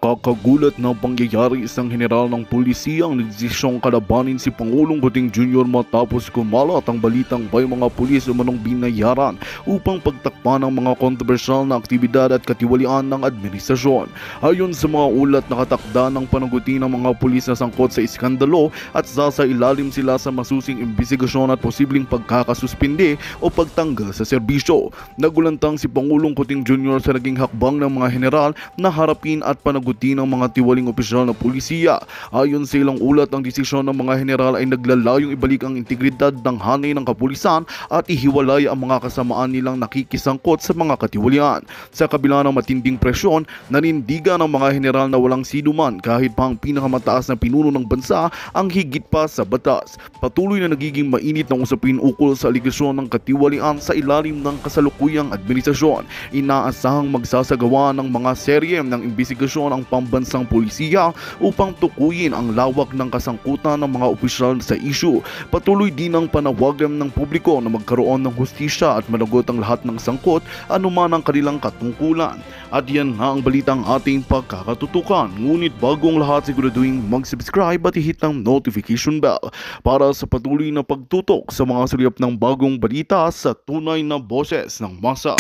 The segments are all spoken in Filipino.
Nakakagulat na pangyayari, isang general ng pulisya ang nagdesisyong kalabanin si Pangulong Kuting Jr. matapos kumalat ang balitang may mga pulis umanong binayaran upang pagtakpan ang mga kontrobersyal na aktibidad at katiwalian ng administrasyon. Ayon sa mga ulat, nakatakda ng panagutin ng mga pulis na sangkot sa iskandalo at sasailalim sila sa masusing imbestigasyon at posibleng pagkakasuspinde o pagtanggal sa serbisyo. Nagulantang si Pangulong Kuting Jr. sa naging hakbang ng mga general na harapin at panagutin ng mga tiwaling opisyal na pulisiya. Ayon sa ilang ulat, ang desisyon ng mga general ay naglalayong ibalik ang integridad ng hanay ng kapulisan at ihiwalay ang mga kasamaan nilang nakikisangkot sa mga katiwalian. Sa kabila ng matinding presyon, nanindigan ng mga general na walang sinuman kahit pa ang pinakamataas na pinuno ng bansa ang higit pa sa batas. Patuloy na nagiging mainit ng usapin ukol sa aligasyon ng katiwalian sa ilalim ng kasalukuyang administrasyon. Inaasahang magsasagawa ng mga serye ng imbestigasyon ang pambansang pulisiya upang tukuyin ang lawak ng kasangkutan ng mga opisyal sa isyu. Patuloy din ang panawagan ng publiko na magkaroon ng hustisya at managot ang lahat ng sangkot anuman ang kanilang katungkulan. At yan na ang balitang ating pagkakatutukan. Ngunit bago ang lahat, siguraduhin mag-subscribe at i-hit ang notification bell para sa patuloy na pagtutok sa mga suliyap ng bagong balita sa tunay na boses ng masa.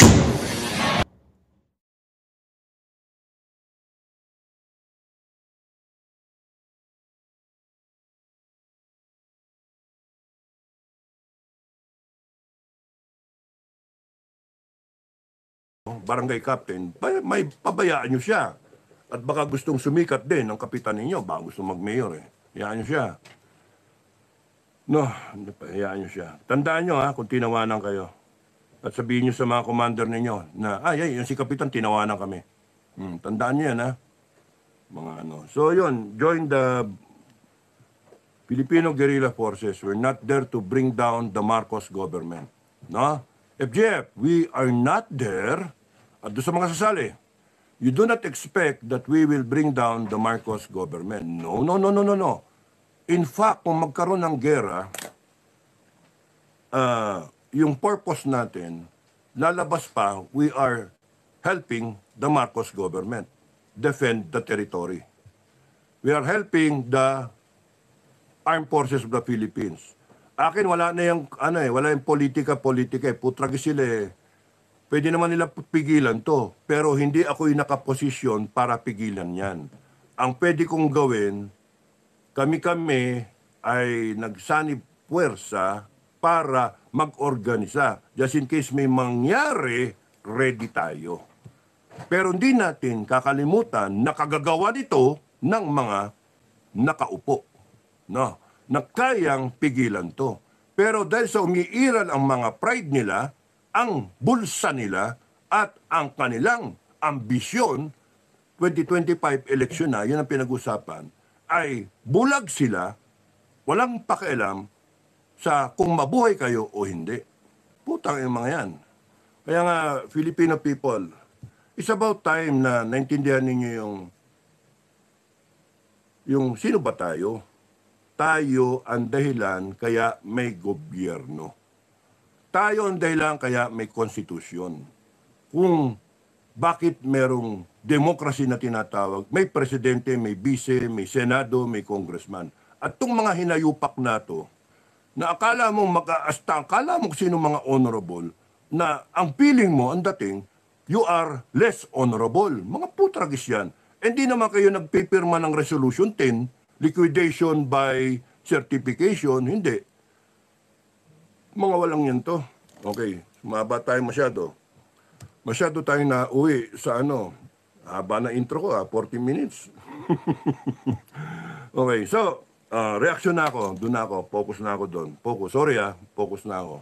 Barangay captain, may pabayaan nyo siya. At baka gustong sumikat din ng kapitan ninyo, baka gustong mag-mayor eh. Hayaan nyo siya. No, hayaan nyo siya. Tandaan nyo kung tinawanan kayo. At sabihin nyo sa mga commander ninyo na, yung si kapitan, tinawanan kami. Tandaan nyo yan Mga ano. So yun, join the Filipino Guerrilla Forces. We're not there to bring down the Marcos government. No? FGF, we are not there. At doon sa mga sasali, you do not expect that we will bring down the Marcos government. No. In fact, kung magkaroon ng gera, yung purpose natin, lalabas pa, we are helping the Marcos government defend the territory. We are helping the armed forces of the Philippines. Akin wala na yung wala yung politika putragis sila Pwede naman nila pigilan to, pero hindi ako yung nakaposisyon para pigilan yan. Ang pwede kong gawin, kami ay nagsanib puwersa para mag-organisa. Just in case may mangyari, ready tayo. Pero hindi natin kakalimutan na kagagawa nito ng mga nakaupo. No? Na kayang pigilan to. Pero dahil sa umiiral ang mga pride nila, ang bulsa nila at ang kanilang ambisyon, 2025 election na, yun ang pinag-usapan, ay bulag sila, walang pakialam sa kung mabuhay kayo o hindi. Putang yung mga yan. Kaya nga, Filipino people, it's about time na naintindihan ninyo yung sino ba tayo? Tayo ang dahilan kaya may gobyerno. Tayo ang dahilan kaya may konstitusyon. Kung bakit merong demokrasi na tinatawag, may presidente, may bise, may senado, may congressman. At itong mga hinayupak na to, na akala mong mag-aasta, akala mo sino mga honorable, na ang feeling mo, ang dating, you are less honorable. Mga putragis yan. Hindi naman kayo nagpipirma ng Resolution 10, liquidation by certification, hindi. Mga walang yan to. Okay, maba tayo masyado. Masyado tayong nauwi sa haba na intro ko 40 minutes. Okay, so, reaction na ako. Doon na ako, focus na ako doon. Focus na ako.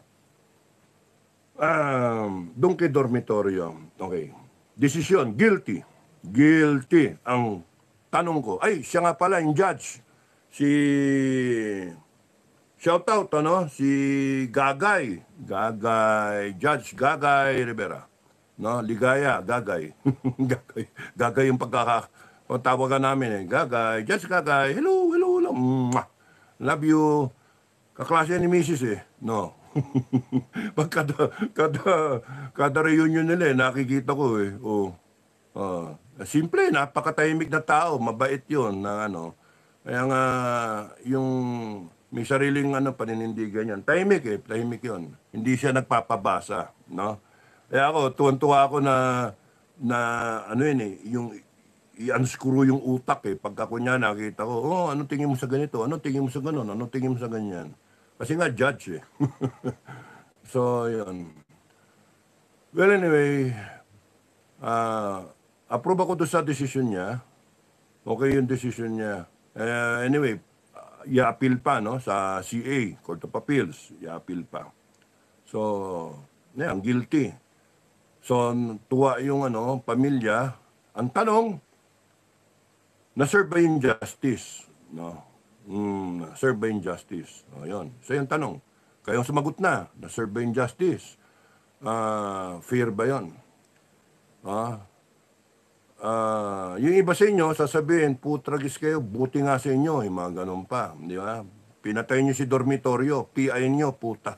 Doon kay dormitorio. Okay. Desisyon, guilty. Guilty. Ang tanong ko, siya nga pala yung judge. Shout out, si Gagay, Judge Gagay Rivera. No, Ligaya, Gagay. Gagay yung pagkakatawagan namin Gagay, Judge Gagay, hello. Love you. Kaklase ni Mrs. No. Pag kada reunion nila nakikita ko Simple, napakatahimik na tao, mabait 'yon na ano. Kaya nga yung may sariling ano paninindigan 'yan. Tahimik 'yon. Hindi siya nagpapabasa, no? Kaya ako tuwang-tuwa ako na ano yun eh, yung i-unscrew yung utak eh. Pagka kunya nakita ko, oh, anong tingin mo sa ganito? Anong tingin mo sa ganon? Anong tingin mo sa ganyan? Kasi nga judge eh. So, yun. Well, anyway, approve ako doon sa decision niya. Okay yung decision niya. Anyway, i-appeal pa no sa CA, Court of Appeals. I-appeal pa. So, yan, guilty. So, tuwa yung ano, pamilya. Ang tanong, na-serve ba yung justice? No? Na-serve ba yung justice? O, yun. So, yung tanong. Kayong sumagot na, na-serve ba yung justice? Fair ba yun? Yung iba sa inyo, sasabihin, putragis kayo, buti nga sa inyo, yung mga ganun pa. Di ba? Pinatay nyo si dormitoryo, PI nyo, puta.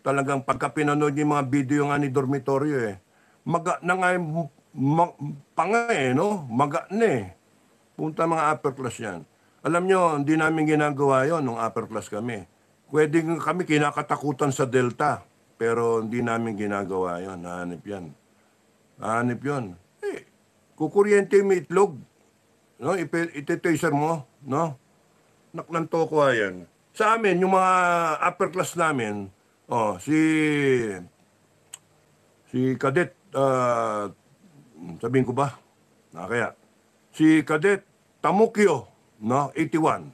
Talagang pagka pinanood yung mga video nga ni dormitoryo eh, maga na nga yung panga eh, no? Maga na eh. Punta mga upper class yan. Alam nyo, hindi namin ginagawa yon nung upper class kami. Pwede kami kinakatakutan sa Delta, pero hindi namin ginagawa yon. Nahanip yan. Nahanip yun. Eh, kukuryente yung itlog. No? Iti-taser mo. No? Naklanto ko yan. Sa amin, yung mga upper class namin, si Cadet, sabihin ko ba? Kaya, si Cadet Tamukyo, no? 81.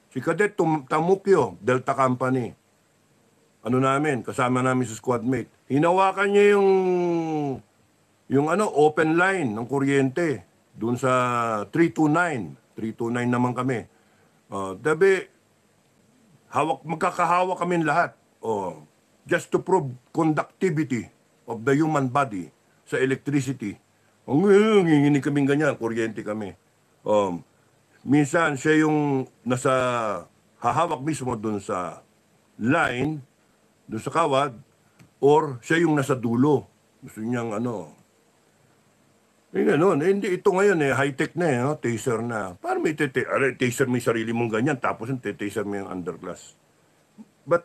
Si Cadet Tamukyo, Delta Company. Ano namin, kasama namin sa squad mate. Hinawakan niya yung open line ng kuryente doon sa 329. 329 naman kami. Magkakahawak kami lahat. Just to prove conductivity of the human body sa electricity. Nginginig kaming ganyan, kuryente kami. Minsan siya yung nasa hahawak mismo doon sa line, doon sa kawad, or siya yung nasa dulo. Gusto niyang ganun. Hindi, ito ngayon high-tech na no? Taser na. Paano may taser mo yung sarili mong ganyan, tapos yung taser mo yung underclass. But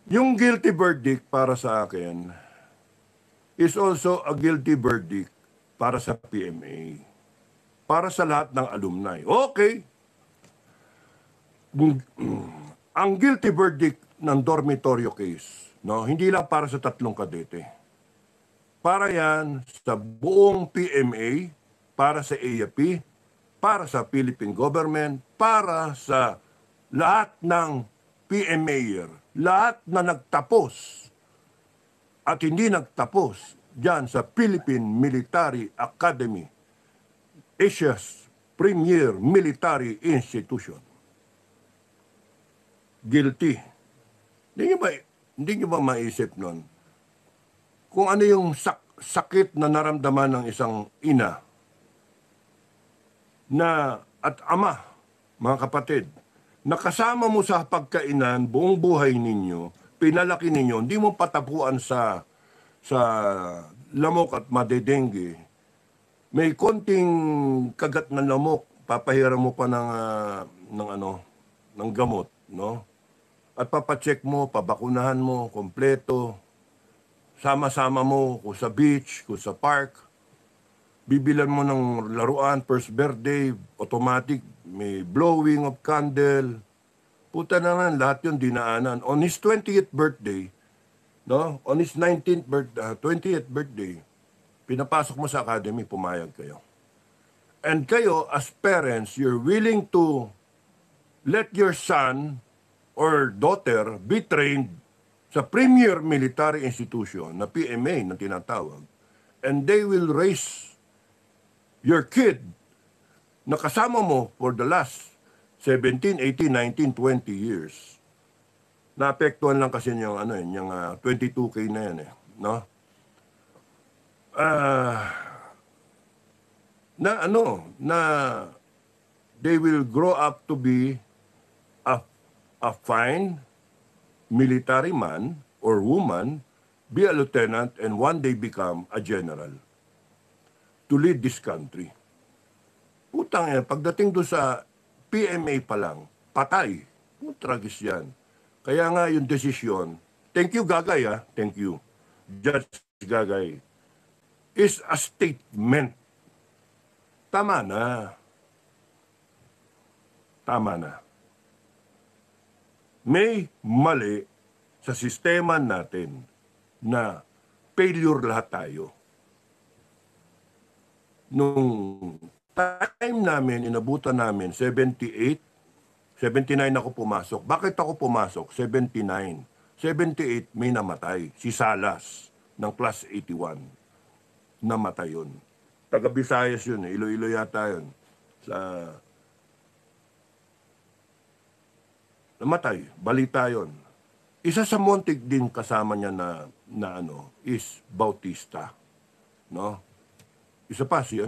yung guilty verdict para sa akin is also a guilty verdict para sa PMA. Para sa lahat ng alumni. Okay. Ang guilty verdict ng dormitorio case, no, hindi lang para sa 3 kadete. Para yan sa buong PMA, para sa AFP, para sa Philippine government, para sa lahat ng PMAer, lahat na nagtapos at hindi nagtapos dyan sa Philippine Military Academy, Asia's premier military institution. Guilty. Hindi nyo ba maisip nun? Kung ano yung sakit na naramdaman ng isang ina at ama, mga kapatid, nakasama mo sa pagkainan buong buhay ninyo, pinalaki ninyo, hindi mo patapuan sa lamok at madedengge. May konting kagat na lamok, papahiram mo pa ng gamot, no? At papacheck mo, pabakunahan mo, kompleto. Sama-sama mo kung sa beach, kung sa park. Bibilan mo ng laruan, first birthday, automatic, may blowing of candle. Puta na nga, lahat yun dinaanan. On his 20th birthday, no? On his 20th birthday, pinapasok mo sa academy, pumayag kayo. And kayo, as parents, you're willing to let your son or daughter be trained sa premier military institution na PMA na tinatawag, and they will raise your kid na kasama mo for the last 17, 18, 19, 20 years. Naapektuhan lang kasi yung 22K na yan no? Na they will grow up to be a fine military man or woman, be a lieutenant, and one day become a general. to lead this country. Putang yan, pagdating doon sa PMA pa lang, patay. Tragis yan. Kaya nga yung desisyon, thank you Gagay thank you. Judge Gagay, is a statement. Tama na. Tama na. May mali sa sistema natin na failure lahat tayo. Nung time namin, inabutan namin, 78, 79 ako pumasok. Bakit ako pumasok? 79. 78 may namatay. Si Salas ng class 81. Namatay yun. Taga Visayas yun. Iloilo yata yun. Namatay. Balita yun. Isa sa Montig din kasama niya na is Bautista. No? Isa pa si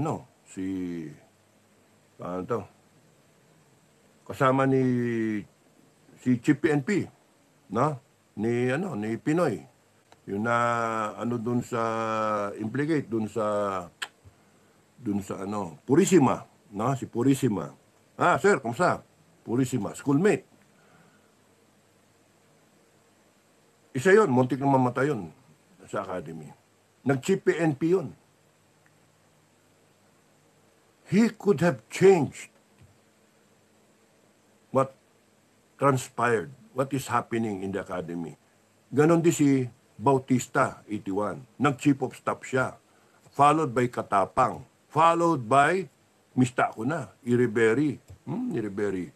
kasama si Chief PNP, no? Ni Pinoy. Yung doon sa implicate doon sa Purisima, no? Si Purisima. Sir, kumusta? Purisima, schoolmate. Isa yun, muntik na mamatay yun sa academy. Nag-Chief PNP yun. He could have changed what transpired, what is happening in the academy. Ganon din si Bautista, 81. Nag-chief of staff siya. Followed by Katapang. Followed by, mista ko na, Iriberry. Iriberry.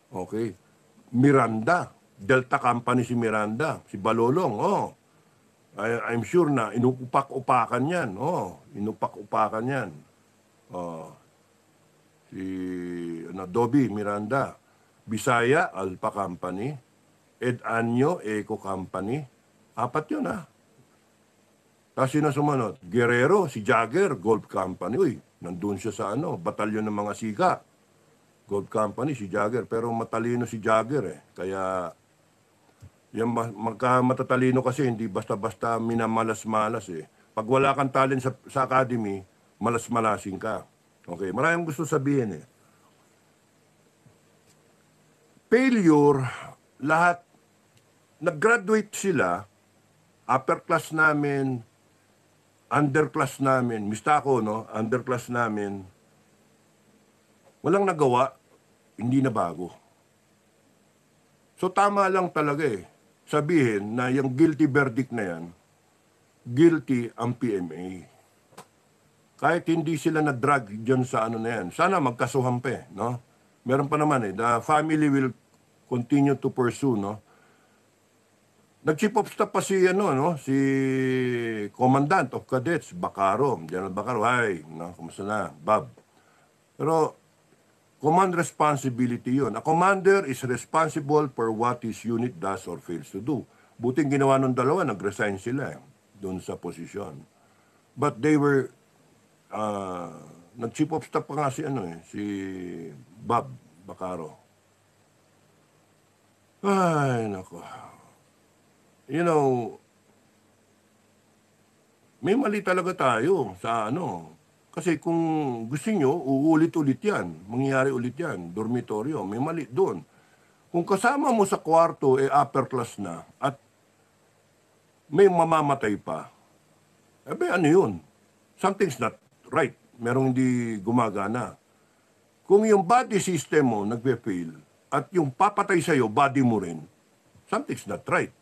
Okay. Miranda. Delta Company si Miranda. Si Balolong, I'm sure na inupak-upakan yan. Inupak-upakan yan. Si Dobby Miranda, Bisaya Alpha Company, Ed Anyo Eco Company, 4 yun Tapos sino sumunod? Guerrero, si Jagger Gold Company. Uy, nandun siya sa batalyon ng mga siga. Gold Company si Jagger, pero matalino si Jagger Kaya yung matatalino kasi hindi basta-basta minamalas-malas Pag wala kang talent sa academy, malas-malasing ka. Okay, maraming gusto sabihin Failure, lahat, nag-graduate sila, upper class namin, underclass namin, underclass namin, walang nagawa, hindi na bago. So tama lang talaga sabihin na yung guilty verdict na yan, guilty ang PMA. Kahit hindi sila na-drag dyan sa na yan. Sana magkasuhan pa no? Meron pa naman the family will continue to pursue, no? Nag-chief of staff pa si, si Commandant of Cadets, Bacaro, General Bacaro. Hi, kumusta na, Bob? Pero, command responsibility yun. A commander is responsible for what his unit does or fails to do. Buting ginawa ng dalawa, nag-resign sila doon sa posisyon. But they were nag-chief of staff pa nga si Bob Bacaro. Ay, nako. May mali talaga tayo sa Kasi kung gusto nyo, uulit-ulit yan. Mangyayari ulit yan. Dormitoryo, may mali doon. Kung kasama mo sa kwarto, upper class na, at may mamamatay pa, ano yun? Something's not right. Merong hindi gumagana. Kung yung body system mo nagpe-fail at yung papatay sa'yo, body mo rin, something's not right.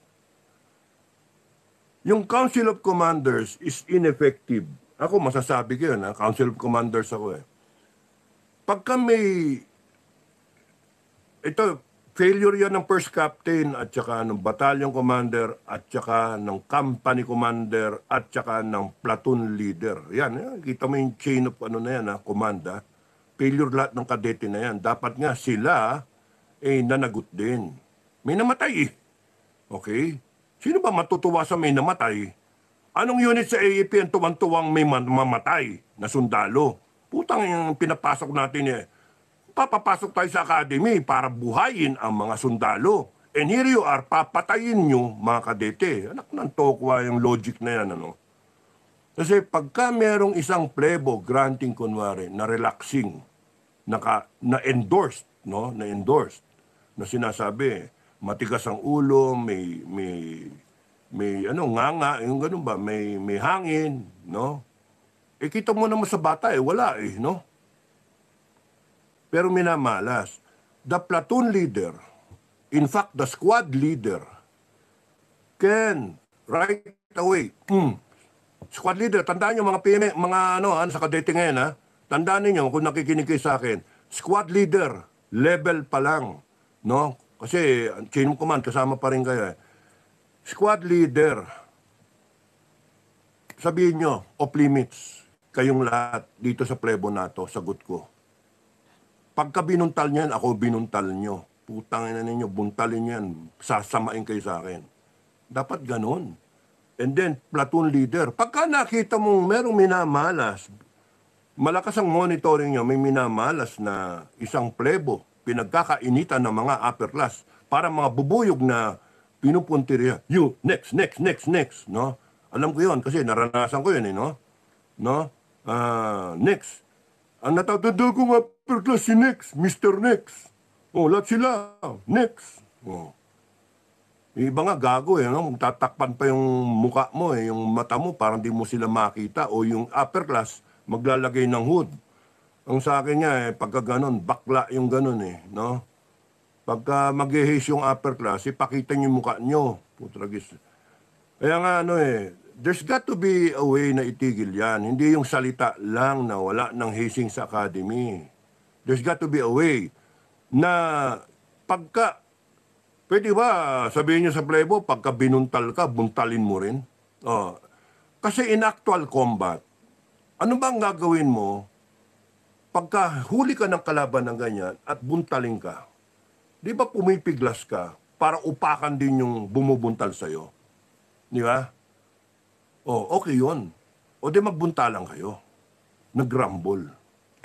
Yung Council of Commanders is ineffective. Ako masasabi ko yun, Council of Commanders ako Pagka may, failure yan ng first captain at saka ng battalion commander at saka ng company commander at saka ng platoon leader. Yan, kita mo yung chain of command. Failure lahat ng kadete na yan. Dapat nga sila nanagot din. May namatay Okay? Sino ba matutuwa sa may namatay? Anong unit sa AAP ang tuwang-tuwang may mamatay na sundalo? Putang yung pinapasok natin Papapasok tayo sa academy para buhayin ang mga sundalo. And here you are, papatayin nyo mga kadete. Anak ng tokwa yung logic na yan, Kasi pagka merong isang plebo granting kunwari na relaxing, na-endorsed, no? Na-endorsed, na sinasabi, matigas ang ulo, may ano, nganga, yung ganun ba, may hangin, no? Eh, kita mo naman sa bata, wala no? Pero minamalas. The platoon leader, in fact, the squad leader, can right away, squad leader, tandaan nyo mga PM, mga sa kadete ngayon, ha? Tandaan niyo kung nakikinig kayo sa akin, squad leader, level pa lang, no? Kasi chain of command, kasama pa rin kayo. Squad leader, sabihin nyo, off limits, kayong lahat dito sa plebo nato, sagot ko. Pagka binuntal niyan, ako binuntal nyo. Putang ina ninyo, buntalin yan, sasamain kayo sa akin. Dapat ganun. And then, platoon leader, pagka nakita mong merong minamalas, malakas ang monitoring nyo, may minamalas na isang plebo, pinagkakainitan ng mga upper class, para mga bubuyog na pinupuntirya, you, next, no? Alam ko yun, kasi naranasan ko yun, no? Next. Ang natatanda ko nga upper class si Next, Mr. Next. Oh, lahat sila, Next. Oh. Iba nga gago no? Tatakpan pa yung muka mo yung mata mo parang di mo sila makita o yung upper class maglalagay ng hood. Ang sa akin niya pagka ganun, bakla yung ganun no? Pagka mag-haze yung upper class, ipakita niyo yung mukha niyo. Putragis. Kaya nga there's got to be a way na itigil yan. Hindi yung salita lang na wala ng hazing sa academy. There's got to be a way na pagka pwede ba sabihin niyo sa plebo, pagka binuntal ka, buntalin mo rin? Oh. Kasi in actual combat, ano ba ang gagawin mo pagka huli ka ng kalaban ng ganyan at buntalin ka? Di ba pumipiglas ka para upakan din yung bumubuntal sa'yo? Di ba? Oh, okay yun. O di magbuntalan kayo. Nag-rumble.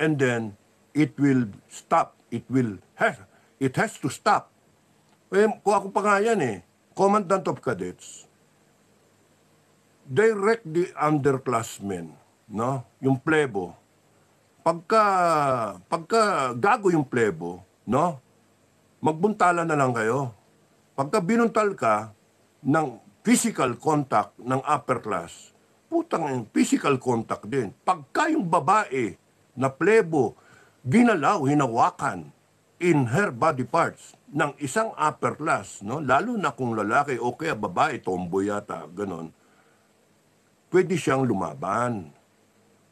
And then, it will stop. It has to stop. Kung ako pa nga yan Commandant of Cadets, direct the underclassmen, no? Yung plebo. Pagka gago yung plebo, no? Magbuntalan na lang kayo. Pagka binuntal ka ng physical contact ng upper class, putang physical contact din. Pagka yung babae na plebo, ginalaw, hinawakan in her body parts ng isang upper class, no? Lalo na kung lalaki o kaya babae, tomboy yata, ganon, pwede siyang lumaban.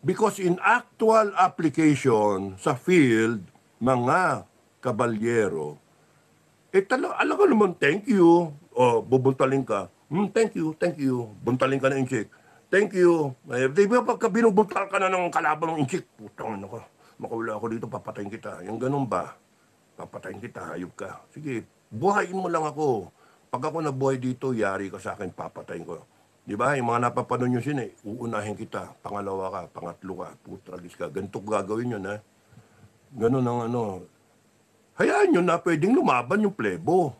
Because in actual application sa field, mga kabalyero, alam ko naman, thank you, o bubuntalin ka, thank you, buntalin ka na inchik, thank you, di ba pagka binubuntal ka na ng kalaban ng inchik, putang na ka, makawala ako dito, papatayin kita, yung ganun ba? Papatayin kita, hayop ka. Sige, buhayin mo lang ako. Pag ako nabuhay dito, yari ka sa akin, papatayin ko. Di ba? Yung mga napapanon nyo sin uunahin kita. Pangalawa ka, pangatlo ka, putragis ka. Ganito gagawin yun, Ganun ang Hayaan nyo na pwedeng lumaban yung plebo.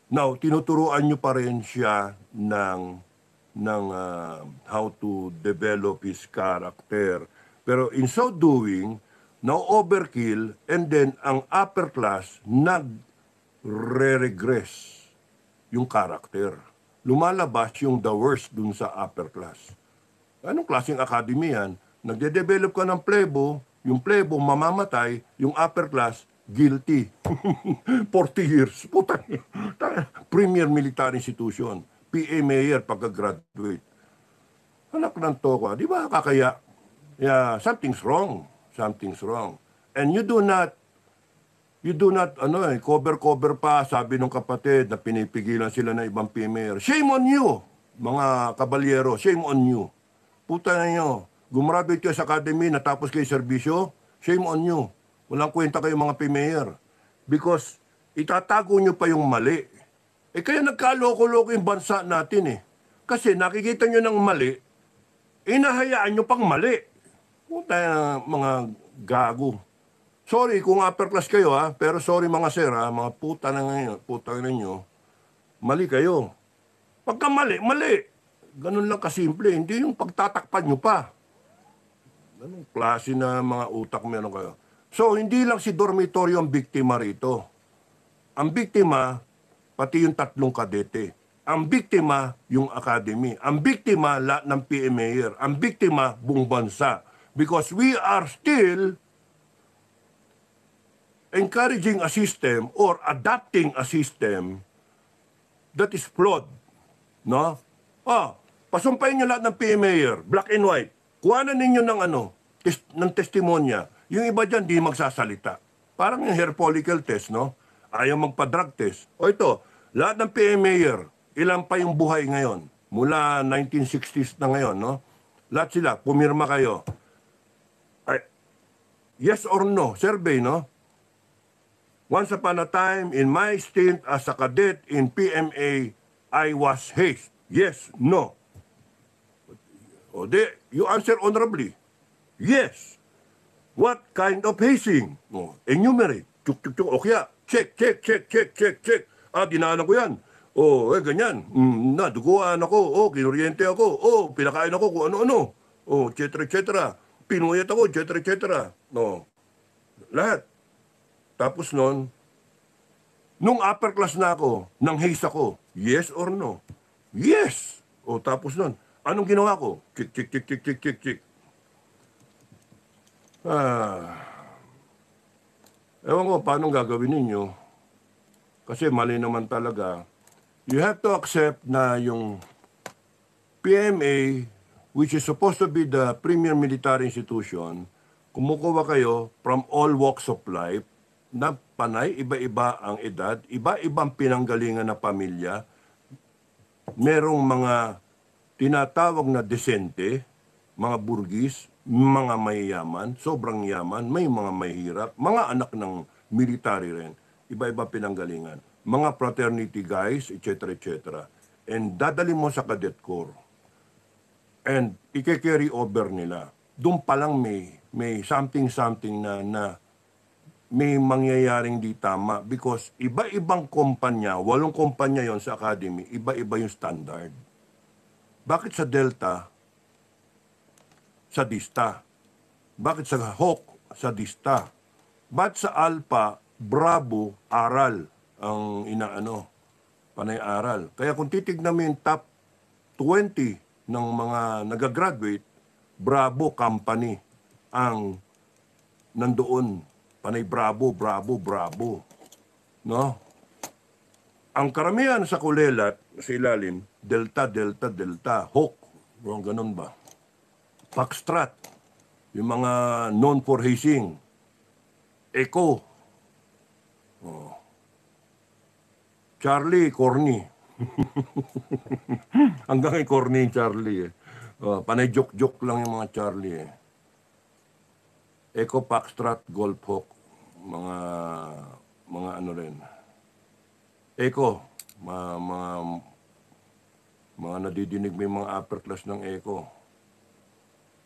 Now, tinuturuan nyo pa rin siya ng how to develop his character. Pero in so doing, na-overkill, and then ang upper class nag-regress yung character. Lumalabas yung the worst dun sa upper class. Anong klaseng academy yan? Nagde-develop ka ng plebo, yung plebo mamamatay, yung upper class guilty. 40 years. Puta, premier military institution. PA mayor pagka-graduate. Anak ng toko. Di ba kakaya? Yeah, something's wrong. Something's wrong. And you do not cover pa, sabi ng kapatid na pinipigilan sila ng ibang PMR. Shame on you, mga kabalyero, shame on you. Puta na nyo, gumraduate kayo sa academy, natapos kayo serbisyo, shame on you. Walang kwenta kayo mga PMR. Because itatago nyo pa yung mali. Kaya nagkaloko-loko yung bansa natin Kasi nakikita nyo ng mali, inahayaan nyo pang mali. Puta mga gago. Sorry kung upper class kayo pero sorry mga sir mga puta na ngayon, puta na nyo, mali kayo. Pagka mali, mali. Ganun lang kasimple. Hindi yung pagtatakpan nyo pa. Anong klase na mga utak meron kayo? So, hindi lang si dormitoryo ang biktima rito. Ang biktima, pati yung 3 kadete. Ang biktima, yung academy. Ang biktima, lahat ng PMAer. Ang biktima, buong bansa. Because we are still encouraging a system or adapting a system that is flawed. No? Pasumpayin nyo lahat ng PMAer, black and white. Kuhanan ninyo ng ng testimonya. Yung iba dyan, di magsasalita. Parang yung hair follicle test, no? Ayaw magpa-drug test. O ito, lahat ng PMAer, ilan pa yung buhay ngayon? Mula 1960s na ngayon, no? Lahat sila, pumirma kayo. Ay, yes or no? Survey, no? Once upon a time, in my stint as a cadet in PMA, I was hazed. Yes, no. You answer honorably. Yes. What kind of hazing? Enumerate. Chuk. O kaya, check. Dinaanan ko yan. Ganyan. Naduguan ako. Kinuryente ako. Pinakain ako kung ano-ano. Et cetera. Pinuyat ako, et cetera. No. Lahat. Tapos nung upper class na ako, nang haze ako, yes or no? Yes! Tapos anong ginawa ko? Check. Ewan ko, paano gagawin ninyo? Kasi mali naman talaga. You have to accept na yung PMA, which is supposed to be the premier military institution, kumukuha kayo from all walks of life, na panay, iba-iba ang edad, iba-ibang pinanggalingan na pamilya, merong mga tinatawag na desente, mga burgis, mga mayayaman, sobrang yaman, may mga mahirap, mga anak ng military rin, iba-iba pinanggalingan, mga fraternity guys, etc. And dadali mo sa cadet corps. And i-carry over nila. Doon pa lang may something na may mangyayaring di tama because iba-ibang kumpanya, 8 kumpanya yon sa academy, iba-iba yung standard. Bakit sa Delta, sadista? Bakit sa Hawk, sadista? Bakit sa Alpha, Bravo, aral ang panay aral? Kaya kung titignan mo yung top 20 ng mga nagagraduate, Bravo company ang nandoon. Panay Bravo. No? Ang karamihan sa kulelat, sa ilalim, Delta, Hawk. Ganun ba? Foxtrot. Yung mga known for hazing. Echo. Charlie, corny. Hanggang corny yung Charlie. Panay joke lang yung mga Charlie. Echo, Foxtrot, Golf Hawk, mga rin. Echo, mga nadidinig may mga upper class ng Echo.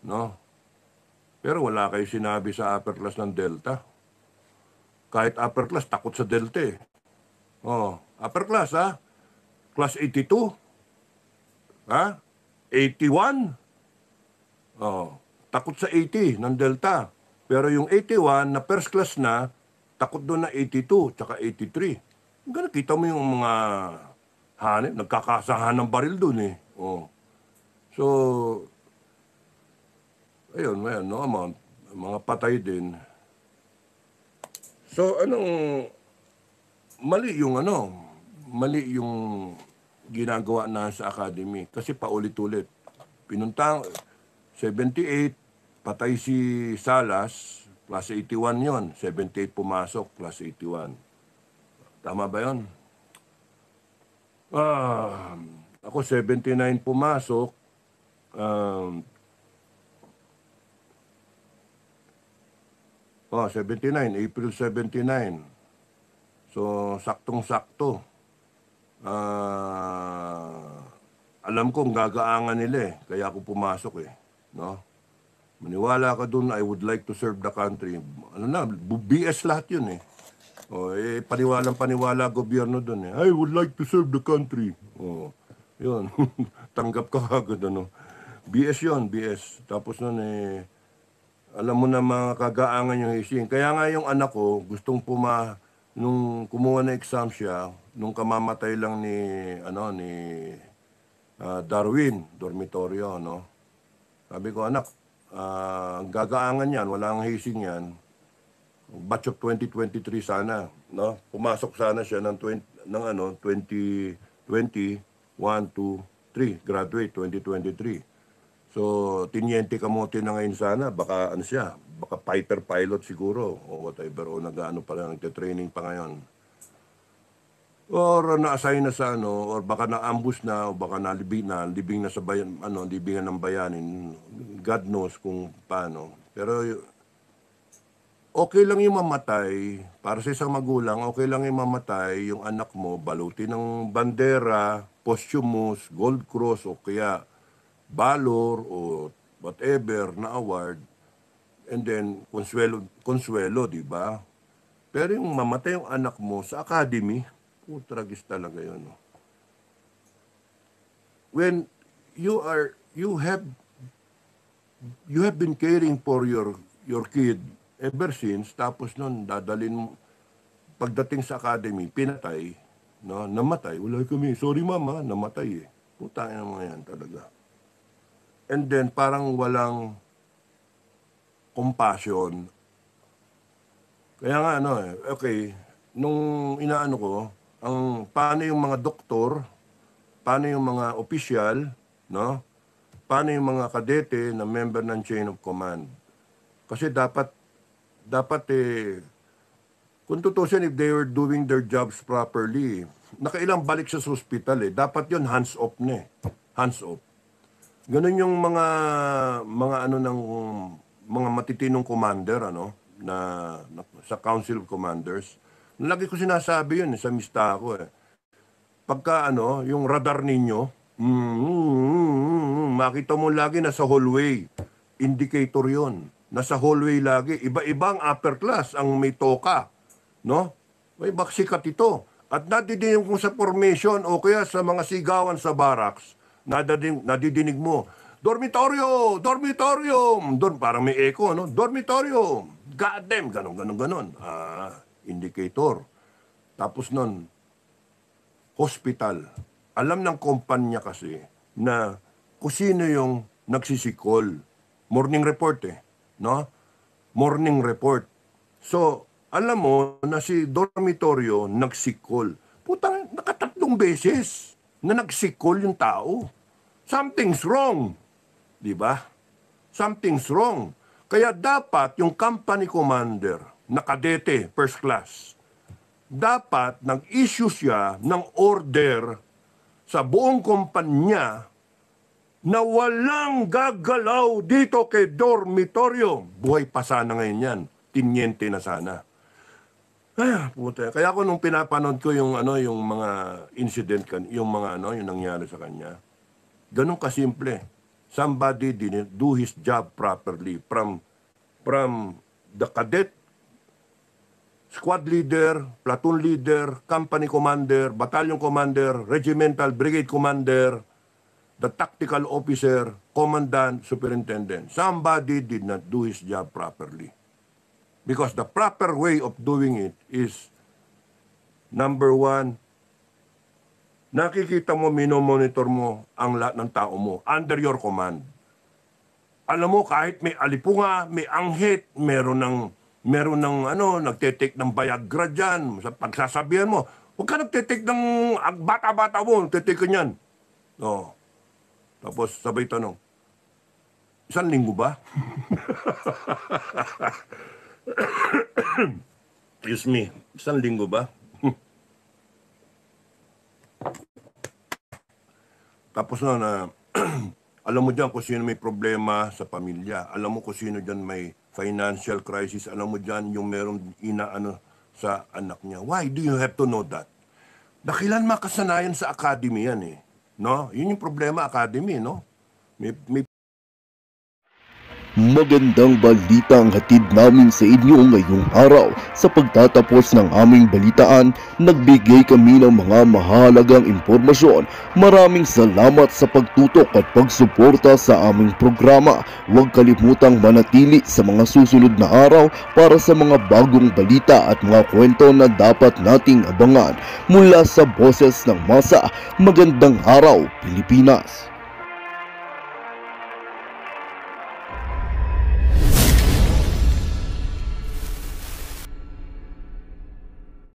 No? Pero wala kayo sinabi sa upper class ng Delta. Kahit upper class, takot sa Delta eh. Upper class Class 82. 81. Takot sa 80 ng Delta. Pero yung 81 na first class na, takot doon na 82 tsaka 83. Ganun, kita mo yung mga hanip, nagkakasahan ng baril doon eh. So, ayun, no amount. Mga patay din. So, mali yung ginagawa na sa academy. Kasi paulit-ulit. Pinuntang 78, patay si Salas, plus 81 yon. 78 pumasok, plus 81. Tama ba yun? Ako 79 pumasok. 79, April 79. So, saktong-sakto. Alam kong gagaangan nila eh, kaya ako pumasok eh. No? Maniwala ka dun, I would like to serve the country. BS lahat yun eh. Paniwalang-paniwala gobyerno dun eh. I would like to serve the country. Yun, tanggap ka agad, ano. BS yun, BS. Tapos nun alam mo na mga kagaangan yung hising. Kaya nga yung anak ko, gustong nung kumuha na exam siya, nung kamamatay lang ni Darwin, dormitoryo, no? Sabi ko, anak, ang gagaangan yan, walang hising yan. Batch of 2023 sana, no? Pumasok sana siya ng 2020, 1, 2, 3, graduate 2023. So, tinyente kamote na ngayon sana, baka ano siya, baka fighter pilot siguro, o whatever, o nag-ano pa lang, nagte-training pa ngayon. Or na-assign na sa ano, or baka na-ambush na, o baka libing na sa bayan, libingan ng bayanin. God knows kung paano. Pero okay lang yung mamatay, para sa isang magulang, okay lang yung mamatay, yung anak mo, balutin ng bandera, posthumous, gold cross, o kaya valor, o whatever na award, and then, konsuelo, di ba? Pero yung mamatay yung anak mo sa academy, tragis talaga yun. No? When you have been caring for your kid ever since, tapos nun dadalin mo, pagdating sa academy, pinatay, no, namatay, wala kami, sorry mama, namatay eh. Putang ina mo yan talaga. And then parang walang compassion. Kaya nga okay, nung inaano ko, paano yung mga doktor, paano yung mga opisyal, no? Paano yung mga kadete na member ng chain of command? Kasi dapat kung tutusin, if they were doing their jobs properly, nakailang balik sa hospital dapat yun hands off na hands off. Ganun yung mga ng mga matitinong commander na sa Council of Commanders. Lagi ko sinasabi yun sa mista ko Pagka yung radar ninyo, makita mo lagi nasa hallway. Indicator yon. Nasa hallway lagi. Iba-ibang upper class ang may toka. No? May baksikat ito. At nadidinig mo sa formation o kaya sa mga sigawan sa barracks, nadidinig mo, dormitoryo, dormitorium. Doon parang may echo, no? Dormitorium. God damn, ganon. Indicator. Tapos nun, hospital. Alam ng kumpanya kasi na kung sino yung nagsisikol. Morning report no? Morning report. So, alam mo na si dormitoryo nagsikol. Putang, nakatatlong beses na nagsikol yung tao. Something's wrong. Di ba? Something's wrong. Kaya dapat yung company commander, na kadete, first class, dapat nag-issue siya ng order sa buong kumpanya na walang gagalaw dito kay dormitoryo. Buhay pa sana ngayon yan. Tinyente na sana. Puta. Kaya ako nung pinapanood ko yung yung mga incident yung mga yung nangyari sa kanya. Ganun kasimple. Somebody didn't do his job properly from the cadet, squad leader, platoon leader, company commander, battalion commander, regimental brigade commander, the tactical officer, commandant, superintendent. Somebody did not do his job properly. Because the proper way of doing it is, number one, nakikita mo, minomonitor mo ang lahat ng tao mo under your command. Alam mo, kahit may alipunga, may anghit, meron ng nagte-take ng Viagra dyan, sa pagsasabihan mo, huwag ka nagte-take ng bata-bata mo, nagte-take ka niyan. No. Tapos sabay tanong, 1 linggo ba? Excuse me, 1 linggo ba? Tapos alam mo dyan kung sino may problema sa pamilya. Alam mo kung sino dyan may financial crisis. Alam mo dyan yung meron sa anak niya. Why do you have to know that? Dakilan makasanayan sa academy yan no? Yun yung problema, academy, no? May Magandang balita ang hatid namin sa inyo ngayong araw. Sa pagtatapos ng aming balitaan, nagbigay kami ng mga mahalagang impormasyon. Maraming salamat sa pagtutok at pagsuporta sa aming programa. Huwag kalimutang manatili sa mga susunod na araw para sa mga bagong balita at mga kwento na dapat nating abangan. Mula sa Boses ng Masa, magandang araw Pilipinas!